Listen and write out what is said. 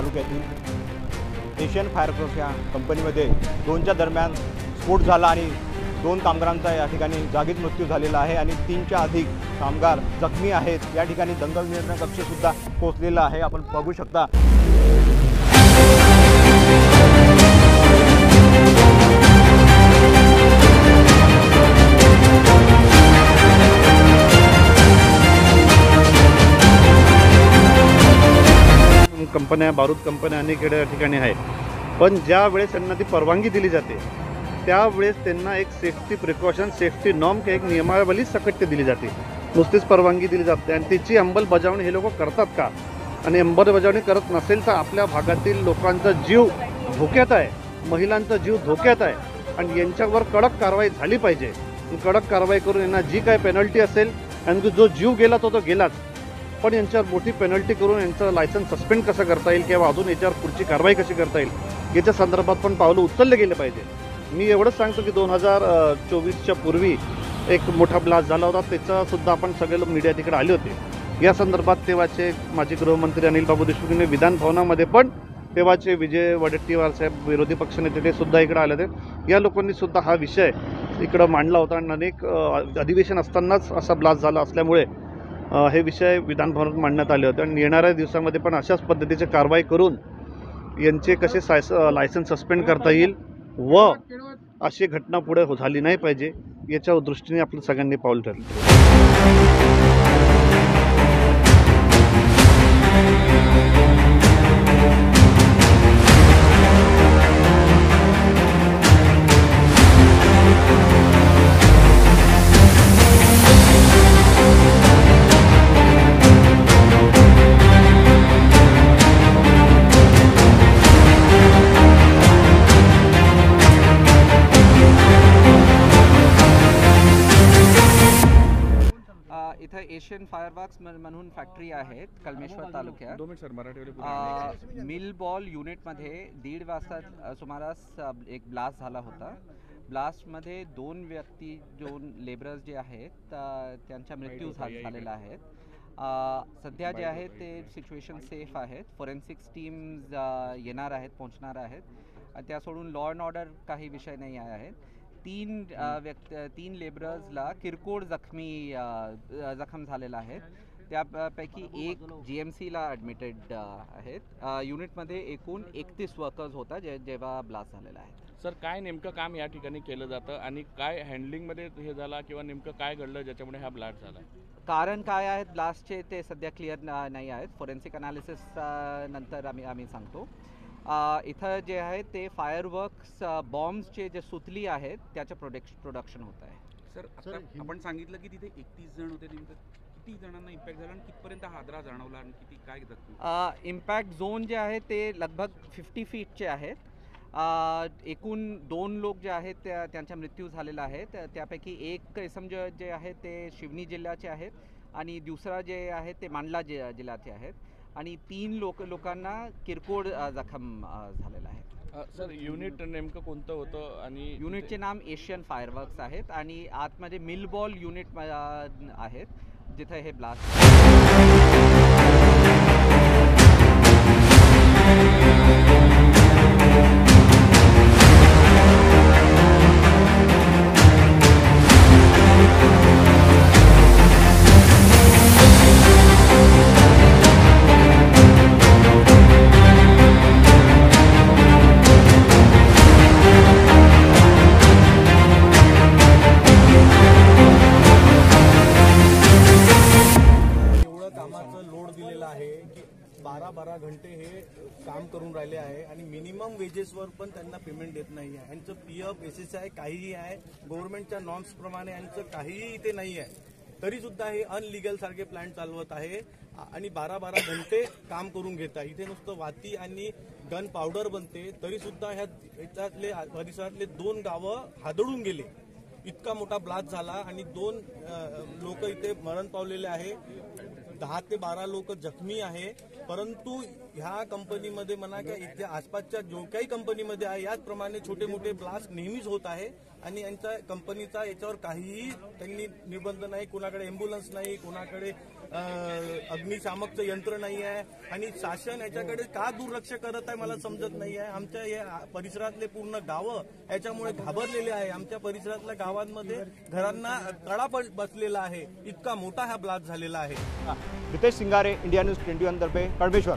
तालुक्यातील Asian fireworks या कंपनीमध्ये 2च्या दरम्यान स्फोट झाला आणि 2 कामगारांचा या ठिकाणी जागीच मृत्यू झालेला आहे आणि 3च्या अधिक कामगार जखमी आहेत। या ठिकाणी दंगल नियंत्रण कक्ष सुद्धा पोहोचलेला आहे, आपण बघू शकता। कंपन्या बारूद कंपन्या अनेक ठिकाणी आहे, पण ज्या वेळेस त्यांना ती परवानगी दिली जाते त्यावेळेस त्यांना एक सेफ्टी प्रिकॉशन सेफ्टी नॉर्म एक नियमावली सकट दिली जाते। नुसतीच परवानगी दिली जाते आणि त्याची अंमलबजावणी हे लोक करतात का? आणि अंमलबजावणी करत नसेल तर आपल्या भागातील लोकांचा जीव धोक्यात आहे, महिलांचा जीव धोक्यात आहे आणि यांच्यावर कडक कारवाई झाली पाहिजे। कडक कारवाई करून यांना जी काय पेनल्टी असेल आणि जो जीव गेला तो गेलाच, पण यांच्यावर मोठी पेनल्टी करून यांचं लायसन्स सस्पेंड कसं करता येईल किंवा अजून याच्यावर पुढची कारवाई कशी करता येईल याच्या संदर्भात पण पावलं उचलले गेले पाहिजे। मी एवढंच सांगतो की 2024च्या पूर्वी एक मोठा ब्लास्ट झाला होता, त्याचा सुद्धा आपण सगळे लोक मीडिया तिकडे आले होते। या संदर्भात तेव्हाचे माजी गृहमंत्री अनिल बाबू देशमुख यांनी विधान भवनामध्ये पण तेव्हाचे विजय वडेट्टीवार साहेब विरोधी पक्षनेते ते सुद्धा इकडे आले होते। या लोकांनी सुद्धा हा विषय इकडं मांडला होता आणि अनेक अधिवेशन असतानाच असा ब्लास्ट झाला असल्यामुळे हे विषय विधान भवनात मांडण्यात आले होते आणि येणाऱ्या दिवसामध्ये पण अशाच पद्धतीची कारवाई करून यांचे कसे लायसन्स सस्पेंड करता येईल व अशी घटना पुढे झाली नाही पाहिजे याच्या दृष्टीने आपल्या सगळ्यांनी पाऊल ठरलं। इथं एशियन फायरवर्क्स म्हणून फॅक्टरी आहे कलमेश्वर तालुक्यात। मिल बॉल युनिटमध्ये 1:30 वाजता सुमारास एक ब्लास्ट झाला होता। ब्लास्टमध्ये 2 व्यक्ती 2 लेबरर्स जे आहेत त्यांचा मृत्यू झालेला आहे। सध्या जे आहे ते सिच्युएशन सेफ आहेत, फॉरेन्सिक्स टीम्स येणार आहेत, पोहोचणार आहेत। त्या सोडून लॉ अँड ऑर्डर काही विषय नाही आहेत। 3 लेबरर्सला किरकोळ जखम झालेला आहे, त्यापैकी एक GMCला ॲडमिटेड आहेत। युनिटमध्ये एकूण 31 वर्कर्स होता जेव्हा ब्लास्ट झालेला आहे। सर, काय नेमकं काम या ठिकाणी केलं जातं आणि काय हँडलिंगमध्ये हे झाला किंवा नेमकं काय घडलं ज्याच्यामुळे हा ब्लास्ट झाला? कारण काय आहेत ब्लास्टचे ते सध्या क्लिअर नाही आहेत, फॉरेन्सिक अनालिसिस नंतर आम्ही सांगतो। इथं जे आहे ते फायरवर्क्स बॉम्ब्सचे जे सुतली आहेत त्याचं प्रोडक्शन होत आहे। सर, आता आपण सांगितलं की तिथे 31 जण होते, नेमकं किती जणांना इम्पॅक्ट झाला आणि कितपर्यंत हादरा जाणवला आणि किती काय जखमी? इम्पॅक्ट झोन जे आहे ते लगभग 50 फीटचे आहेत। एकूण 2 लोक जे आहेत त्यांचा मृत्यू झालेला आहे, त्यापैकी एक इसम जे आहे ते शिवनी जिल्ह्याचे आहेत आणि दुसरा जे आहे ते मांडला जिल्ह्याचे आहेत आणि 3 लोकांना किरकोळ जखम झालेला आहे। सर, युनिट नेमकं कोणतं होतं? आणि युनिटचे नाम एशियन फायरवर्क्स आहेत आणि आतमध्ये मिल बॉल युनिट आहेत जिथे हे ब्लास्ट लोड दिलेला आहे की 12 घंटे हे काम करून राहिले आहे आणि मिनिमम वेजेसवर पण त्यांना पेमेंट देत नाही आहे। यांचं PF SSI काहीही आहे, गव्हर्नमेंटच्या नॉर्म्स प्रमाणे यांचं काहीही इथे नाही आहे, तरी सुद्धा हे अनलिगल सारखे प्लांट चालवत आहे आणि 12 घंटे काम करून घेत आहे। इथे नुसतं वाती आणि गन पावडर बनते, तरी सुद्धा ह्याच्यातले परिसरातले 2 गावं हादळून गेले। इतका मोठा ब्लास्ट झाला आणि 2 लोक इथे मरण पावलेले आहे। 10 ते 12 लोक जखमी आहे. परंतु ह्या कंपनीमध्ये म्हणा किंवा इथे आसपासच्या जो काही कंपनीमध्ये आहे याचप्रमाणे छोटे मोठे ब्लास्ट नेहमीच होत आहे आणि यांच्या कंपनीचा याच्यावर काहीही त्यांनी निर्बंध नाही. कोणाकडे अँब्युलन्स नाही, कोणाकडे अग्निशामकचं यंत्र नाही आहे आणि शासन याच्याकडे का दुर्लक्ष करत आहे मला समजत नाही आहे. आमच्या या परिसरातले पूर्ण गावं याच्यामुळे घाबरलेले आहे. आमच्या परिसरातल्या गावांमध्ये घरांना कळा बसलेला आहे. इतका मोठा हा ब्लास्ट झालेला आहे. रितेश सिंगारे, इंडिया न्यूज 21 तर्फे कळमेश्वर.